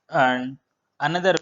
And another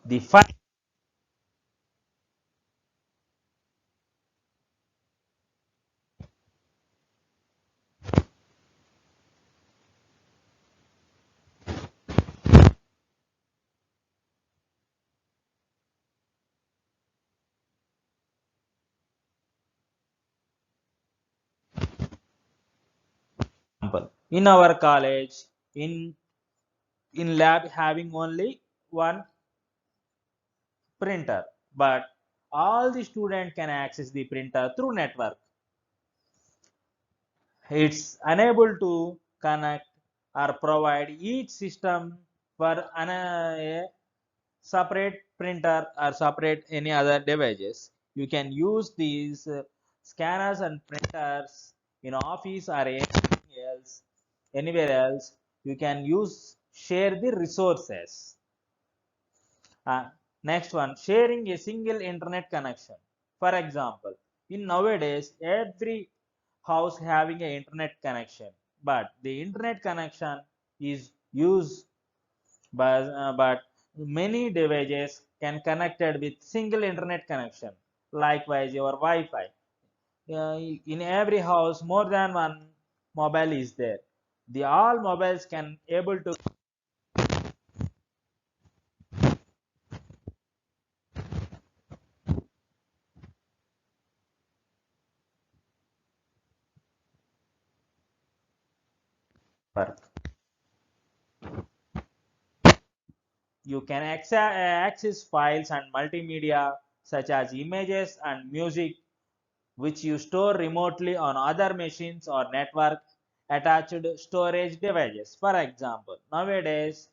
the first example in our college in lab having only one printer, but all the student can access the printer through network. It's unable to connect or provide each system for a separate printer or separate any other devices. You can use these scanners and printers in office or anything else, anywhere else. You can use share the resources. Uh, Next one, sharing a single internet connection. For example, in nowadays, every house having an internet connection, but the internet connection is used but many devices can connected with single internet connection. Likewise, your Wi-Fi. In every house, more than one mobile is there. The all mobiles can able to work. You can access files and multimedia such as images and music which you store remotely on other machines or network attached storage devices. For example, nowadays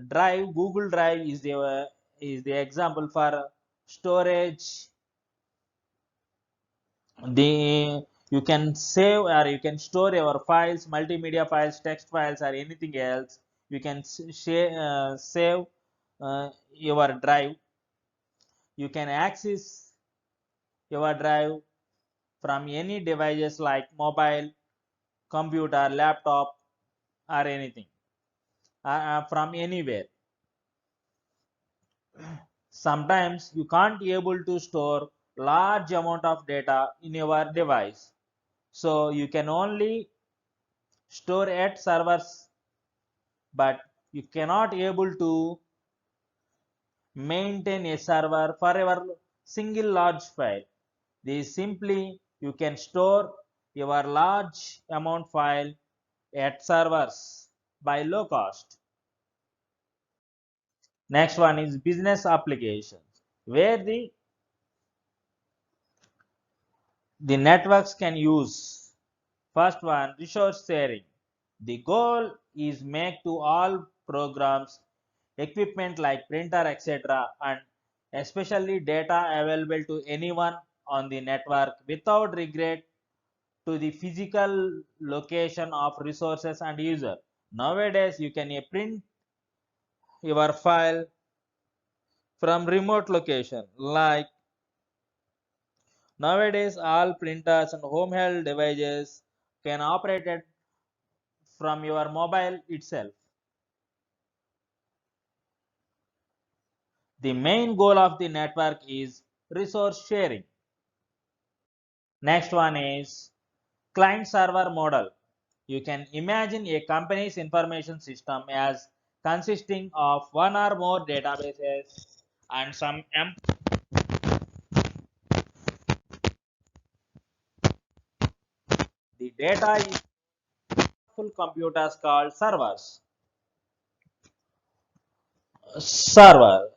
Google Drive is the example for storage. The you can save or you can store your files, multimedia files, text files, or anything else. You can save your drive. You can access your drive from any devices like mobile, computer, laptop, or anything from anywhere. Sometimes you can't able to store large amount of data in your device, so you can only store at servers, but you cannot able to maintain a server for your single large file. This simply you can store your large amount file at servers by low cost. Next one is business applications, where the networks can use. First one, resource sharing. The goal is make to all programs, equipment like printer, etc., and especially data available to anyone on the network without regret to the physical location of resources and user. Nowadays, you can print your file from remote location. Like nowadays, all printers and home held devices can operate it from your mobile itself. The main goal of the network is resource sharing. Next one is client server model. You can imagine a company's information system as consisting of one or more databases and some the data is full computers called servers. Server.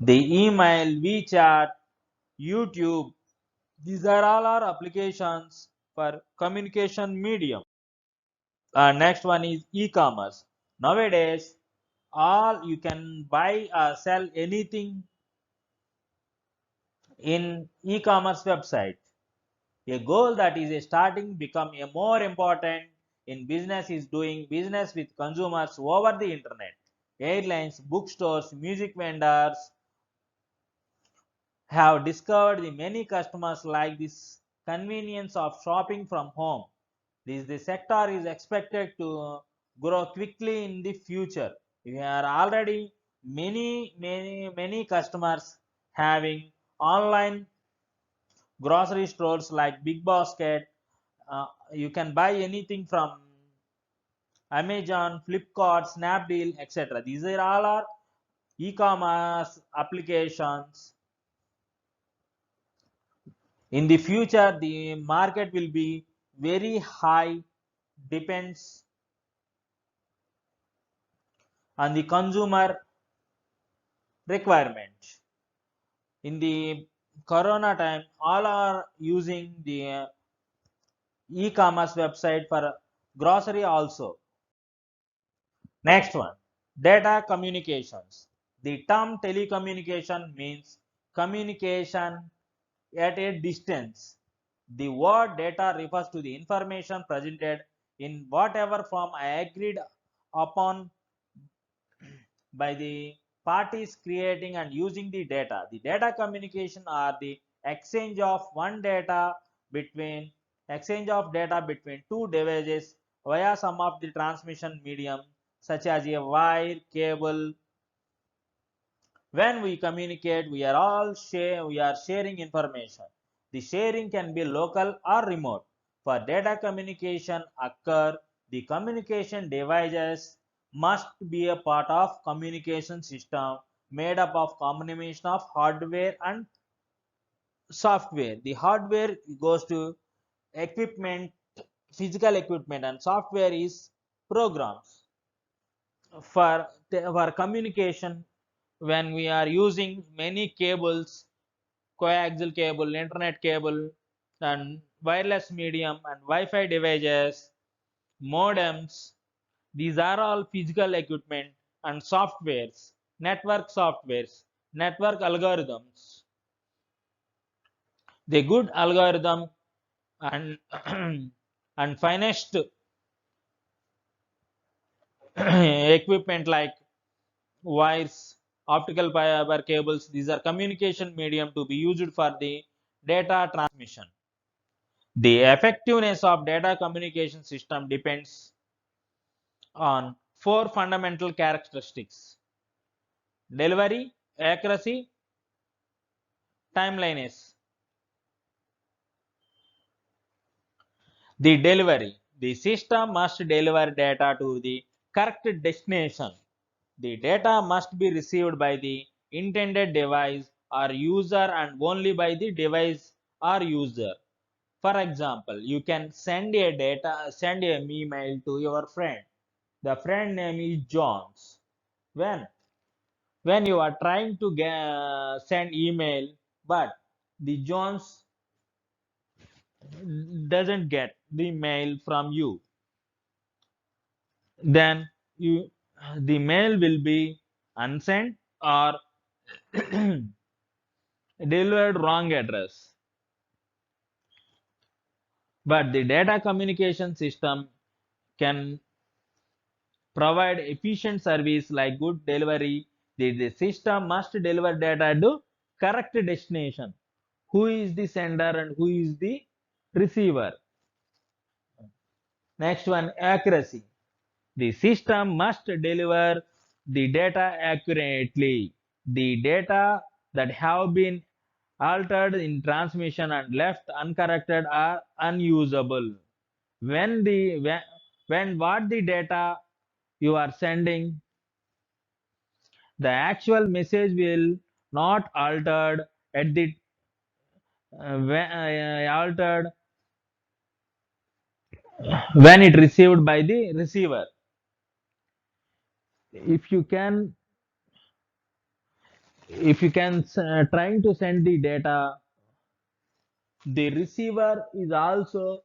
The email, WeChat, YouTube, these are all our applications for communication medium. Next one is e-commerce. Nowadays, all you can buy or sell anything in e-commerce website. A goal that is a starting become a more important in business is doing business with consumers over the internet. Airlines, bookstores, music vendors, have discovered the many customers like this convenience of shopping from home. The sector is expected to grow quickly in the future. We are already many customers having online grocery stores like Big Basket. You can buy anything from Amazon, Flipkart, Snapdeal, etc. These are all are e-commerce applications. In the future, the market will be very high, depends on the consumer requirement. In the corona time, all are using the e-commerce website for grocery also. Next one, data communications. The term telecommunication means communication at a distance. The word data refers to the information presented in whatever form agreed upon by the parties creating and using the data. The data communication are the between exchange of data between two devices via some of the transmission medium such as a wire, cable. When we communicate, we are sharing information. The sharing can be local or remote. For data communication occur, the communication devices must be a part of communication system made up of combination of hardware and software. The hardware goes to equipment, physical equipment, and software is programs. For communication, when we are using many cables, coaxial cable, internet cable, and wireless medium and Wi-Fi devices, modems, these are all physical equipment and softwares, network algorithms. The good algorithm and and finest equipment like wires, optical fiber cables, these are communication medium to be used for the data transmission. The effectiveness of data communication system depends on four fundamental characteristics: delivery, accuracy, timeliness. The delivery. The system must deliver data to the correct destination. The data must be received by the intended device or user and only by the device or user. For example, you can send an email to your friend. The friend name is Jones. When when you are trying to send email, but the Jones doesn't get the mail from you, then you the mail will be unsent or delivered wrong address. But the data communication system can provide efficient service like good delivery. The system must deliver data to correct destination. Who is the sender and who is the receiver? Next one, accuracy. The system must deliver the data accurately. The data that have been altered in transmission and left uncorrected are unusable. When what the data you are sending, the actual message will not altered at the altered when it received by the receiver. If you can trying to send the data, the receiver is also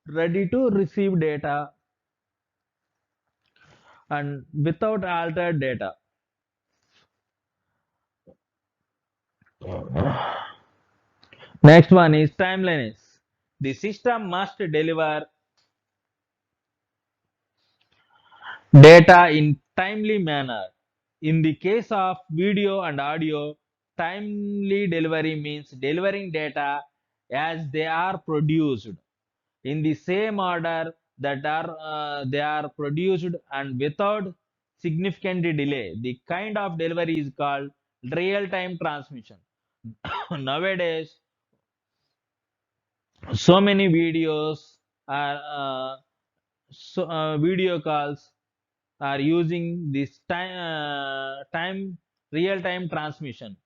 ready to receive data and without altered data. Next one is timeliness. The system must deliver data in timely manner. In the case of video and audio, timely delivery means delivering data as they are produced in the same order that they are produced and without significant delay. The kind of delivery is called real-time transmission. Nowadays, so many videos are video calls are using this time real-time transmission.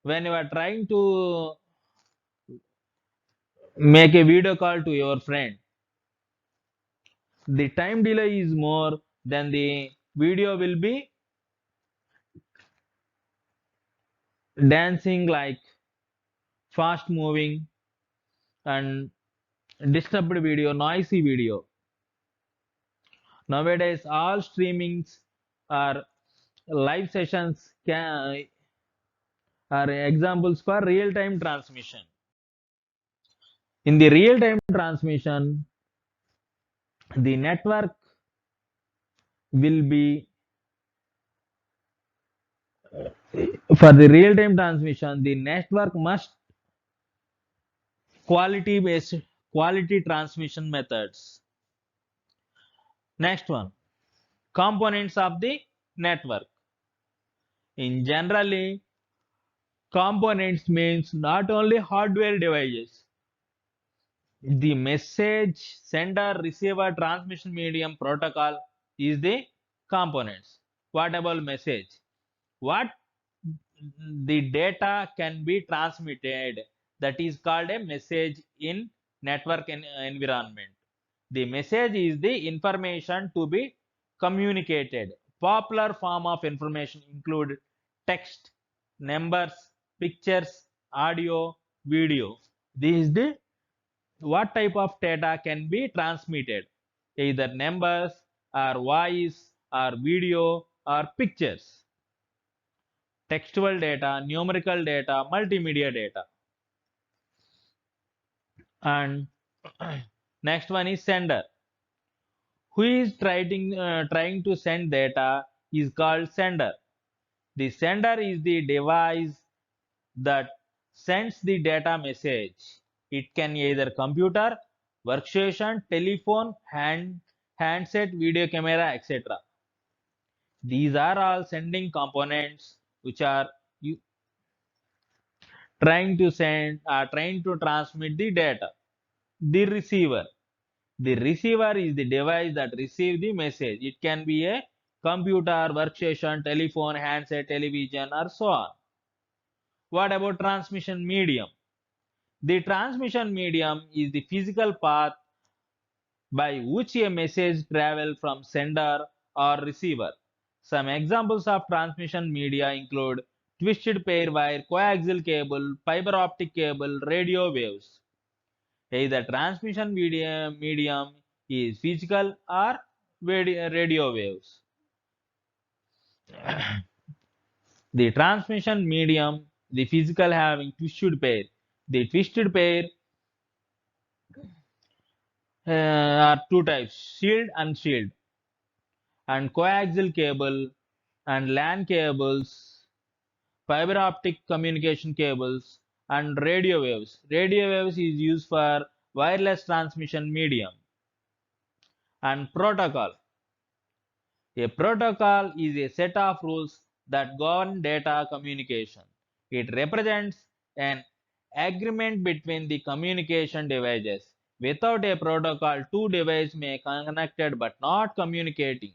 When you are trying to make a video call to your friend, the time delay is more than the video will be dancing like fast moving and disturbed video, noisy video. Nowadays all streamings are live sessions are examples for real time transmission. In the real time transmission, the network will be for the real time transmission, the network must quality based quality transmission methods. Next one, components of the network. In generally, components means not only hardware devices. The message sender receiver transmission medium protocol is the components. What about message? What the data can be transmitted, that is called a message in network environment. The message is the information to be communicated. Popular form of information include text, numbers, pictures, audio, video. This is the what type of data can be transmitted, either numbers or voice or video or pictures, textual data, numerical data, multimedia data. And next one is sender. Who is trying to send data is called sender. The sender is the device that sends the data message. It can either computer, workstation, telephone, handset, video camera, etc. These are all sending components which are trying to send or trying to transmit the data. The receiver. The receiver is the device that receives the message. It can be a computer, workstation, telephone, handset, television, or so on. What about transmission medium? The transmission medium is the physical path by which a message travels from sender or receiver. Some examples of transmission media include twisted pair wire, coaxial cable, fiber optic cable, radio waves. Either transmission medium is physical or radio waves. The transmission medium, the physical having twisted pair. The twisted pair are two types, shield and shield, and coaxial cable and LAN cables, fiber optic communication cables, and radio waves. Radio waves is used for wireless transmission medium. And protocol. A protocol is a set of rules that govern data communication. It represents an agreement between the communication devices. Without a protocol, two devices may connected but not communicating.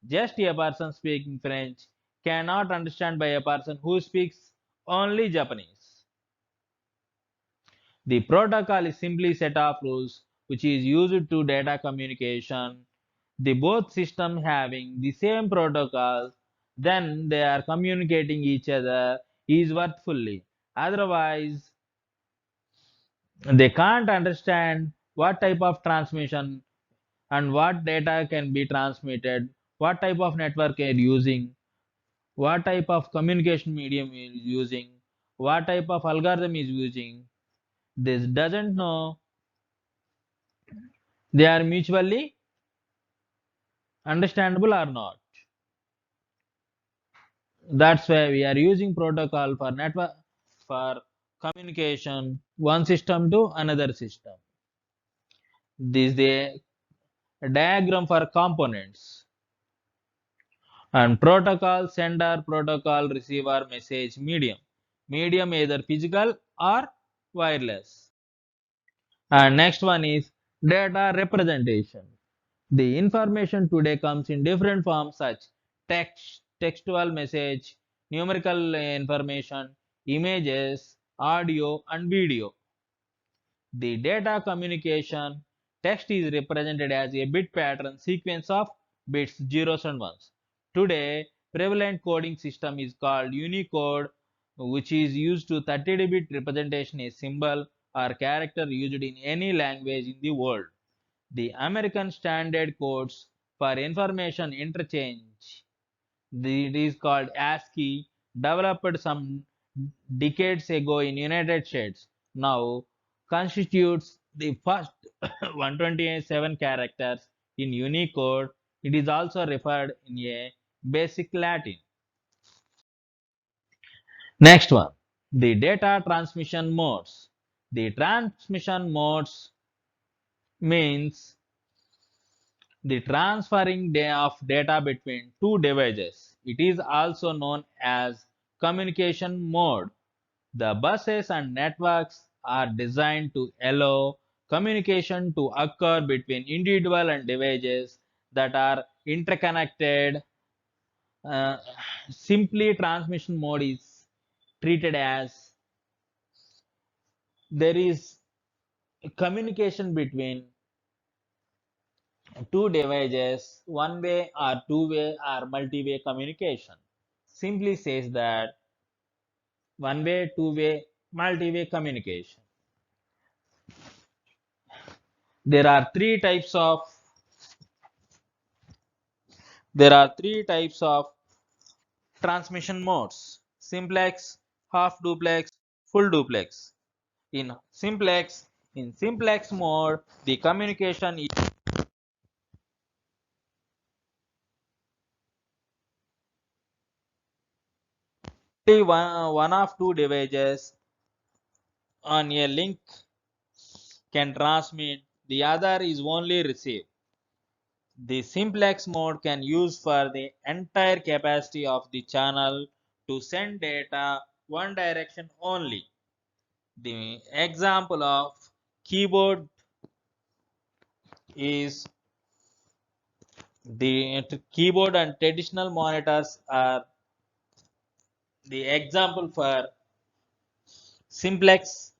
Just a person speaking French cannot understand by a person who speaks only Japanese. The protocol is simply a set of rules which is used to data communication. The both systems having the same protocol, then they are communicating each other is worthfully. Otherwise, they can't understand what type of transmission and what data can be transmitted, what type of network are using, what type of communication medium is using, what type of algorithm is using. This doesn't know they are mutually understandable or not. That's why we are using protocol for network for communication one system to another system. This is the diagram for components. And protocol sender, protocol receiver, message medium. Medium either physical or wireless. And next one is data representation. The information today comes in different forms such text, textual message, numerical information, images, audio and video. The data communication text is represented as a bit pattern sequence of bits zeros and ones. Today, prevalent coding system is called Unicode, which is used to 32-bit representation a symbol or character used in any language in the world. The American Standard Codes for Information Interchange, it is called ASCII, developed some decades ago in United States, now constitutes the first 127 characters in Unicode. It is also referred in a basic Latin. Next one, the data transmission modes. The transmission modes means the transferring of data between two devices. It is also known as communication mode. The buses and networks are designed to allow communication to occur between individual and devices that are interconnected. Uh, Simply, transmission mode is treated as there is communication between two devices, one way or two way or multi way communication. Simply says that one way, two way, multi way communication. There are three types of There are three types of transmission modes: simplex, half duplex, full duplex. In simplex mode, the communication is only one of two devices on a link can transmit, the other is only receive. The simplex mode can use for the entire capacity of the channel to send data one direction only. The example of keyboard is the keyboard and traditional monitors are the example for simplex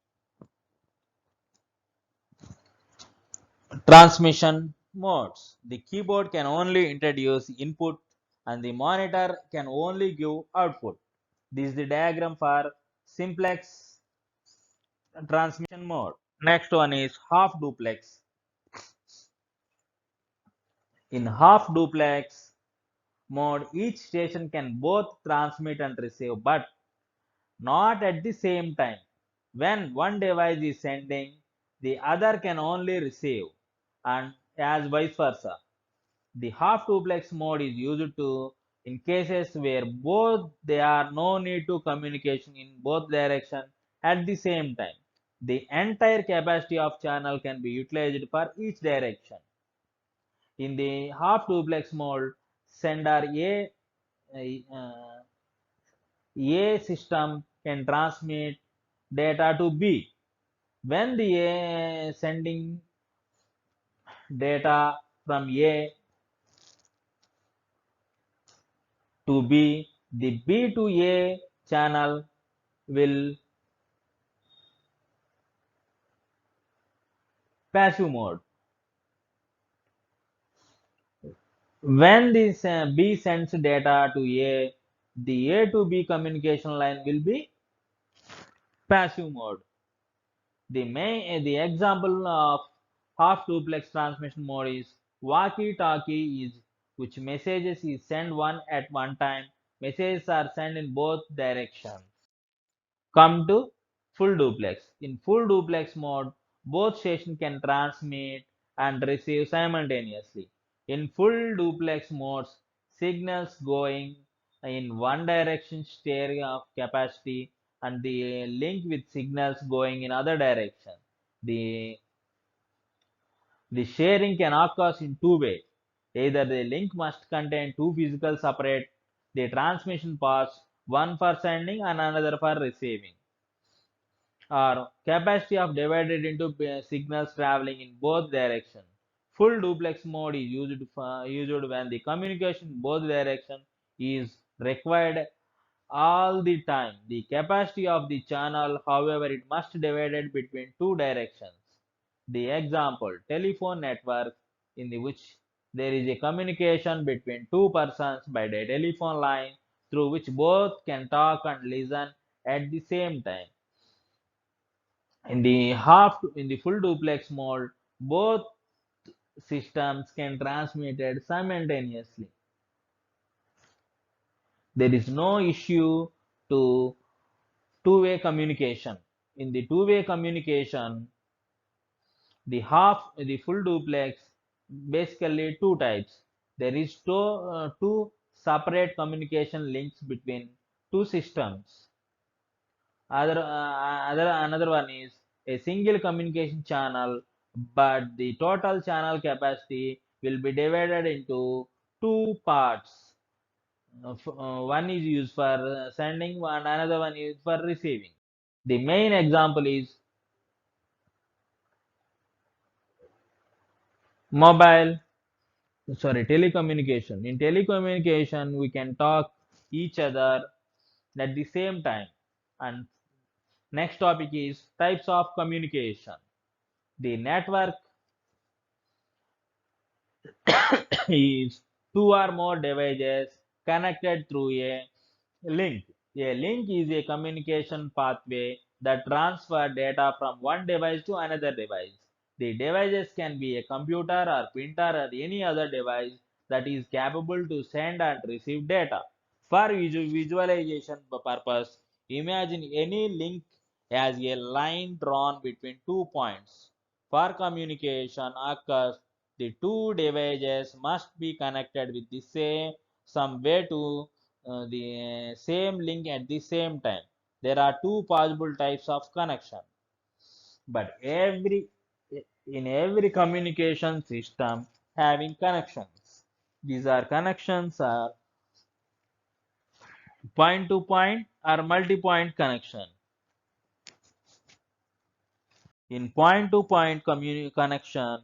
transmission modes. The keyboard can only introduce input and the monitor can only give output. This is the diagram for simplex transmission mode. Next one is half duplex. In half duplex mode, each station can both transmit and receive, but not at the same time. When one device is sending, the other can only receive, and as vice versa. The half duplex mode is used to in cases where both there are no need to communication in both directions at the same time. The entire capacity of channel can be utilized for each direction. In the half duplex mode, sender uh, A system can transmit data to B. When the A sending data from A to B, the B to A channel will passive mode. When this B sends data to A, the A to B communication line will be passive mode. The example of half duplex transmission mode is walkie-talkie is which messages is sent one at one time. Messages are sent in both directions. Come to full duplex. In full duplex mode, both stations can transmit and receive simultaneously. In full duplex modes, signals going in one direction sharing of capacity and the link with signals going in other direction. The the sharing can occur in two ways. Either the link must contain two physical separate the transmission paths, one for sending and another for receiving, or capacity of divided into signals traveling in both directions. Full duplex mode is used when the communication in both directions is required all the time. The capacity of the channel, however, it must divided between two directions. The example, telephone network in the which there is a communication between two persons by the telephone line through which both can talk and listen at the same time. In the full duplex mode, both systems can transmit it simultaneously. There is no issue to two-way communication. In the two-way communication, the full duplex, basically two types. There is two separate communication links between two systems. Another one is a single communication channel, but the total channel capacity will be divided into two parts. One is used for sending and another one is for receiving. The main example is mobile, sorry, telecommunication. In telecommunication, we can talk each other at the same time. And next topic is types of communication. The network is two or more devices connected through a link. A link is a communication pathway that transfers data from one device to another device. The devices can be a computer or printer or any other device that is capable to send and receive data. For visualization purpose, imagine any link as a line drawn between two points. For communication occurs, the two devices must be connected with the same some way to the same link at the same time. There are two possible types of connection, but in every communication system having connections. These are connections are point to point or multi-point connection. In point-to-point connection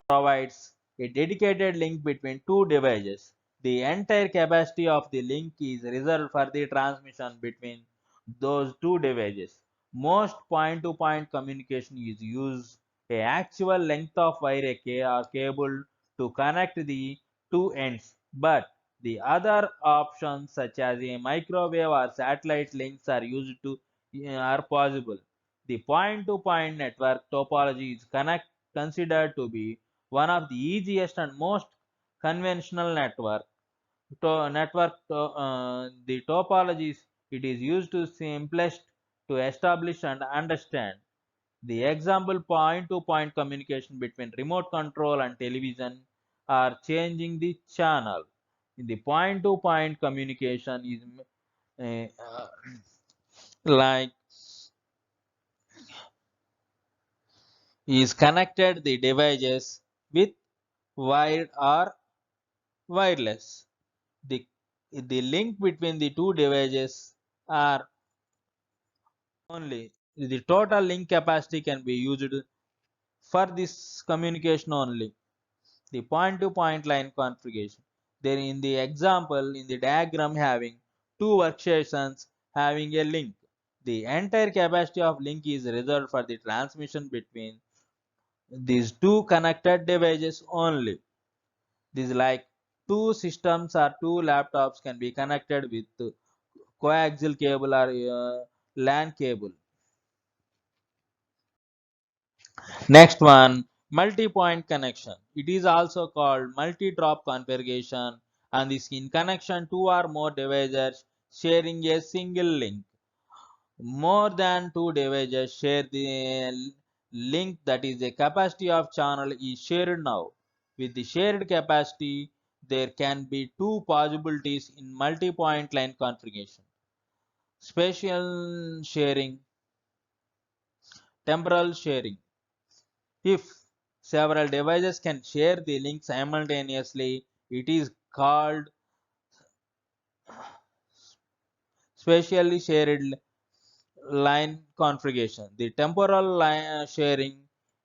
provides a dedicated link between two devices. The entire capacity of the link is reserved for the transmission between those two devices. Most point-to-point communication is use a actual length of wire or cable to connect the two ends, but the other options such as a microwave or satellite links are used to are possible. The point-to-point network topology is considered to be one of the easiest and most conventional the topologies it is used to simplest to establish and understand. The example point-to-point communication between remote control and television are changing the channel. The point-to-point communication is uh, like is connected the devices with wired or wireless. The, the link between the two devices are only the total link capacity can be used for this communication only. The point to point line configuration. There in the example in the diagram having two workstations having a link. The entire capacity of link is reserved for the transmission between these two connected devices only. This is like two systems or two laptops can be connected with coaxial cable or LAN cable. Next one, multi-point connection. It is also called multi-drop configuration and is in connection two or more devices sharing a single link. More than two devices share the link, that is the capacity of channel is shared now. With the shared capacity, there can be two possibilities in multi-point line configuration: spatial sharing, temporal sharing. If several devices can share the link simultaneously, it is called spatially shared line configuration. The temporal line sharing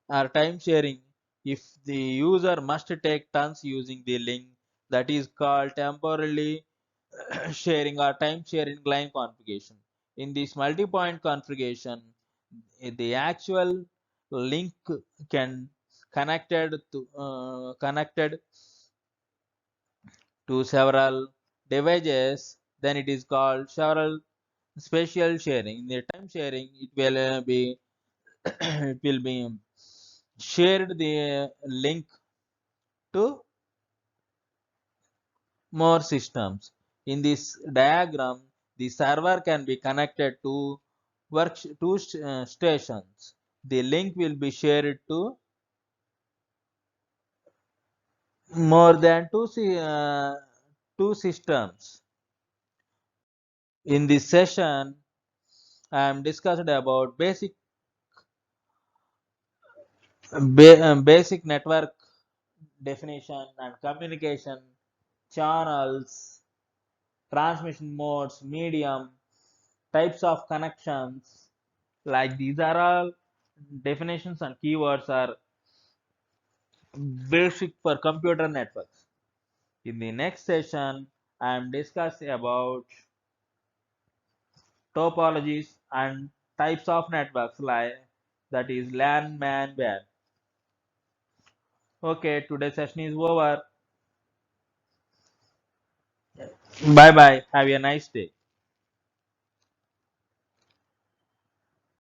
or time sharing, if the user must take turns using the link, that is called temporally sharing or time sharing line configuration. In this multi-point configuration, the actual link can connected to several devices, then it is called several spatial sharing. In the time sharing, it will be it will be shared the link to more systems. In this diagram, the server can be connected to stations. The link will be shared to more than two systems. In this session, I am discussed about basic network definition and communication channels, transmission modes, medium, types of connections. Like these are all definitions and keywords are basic for computer networks. In the next session, I am discussing about topologies and types of networks like that is LAN, MAN, WAN. Okay, today's session is over. Bye bye. Have a nice day.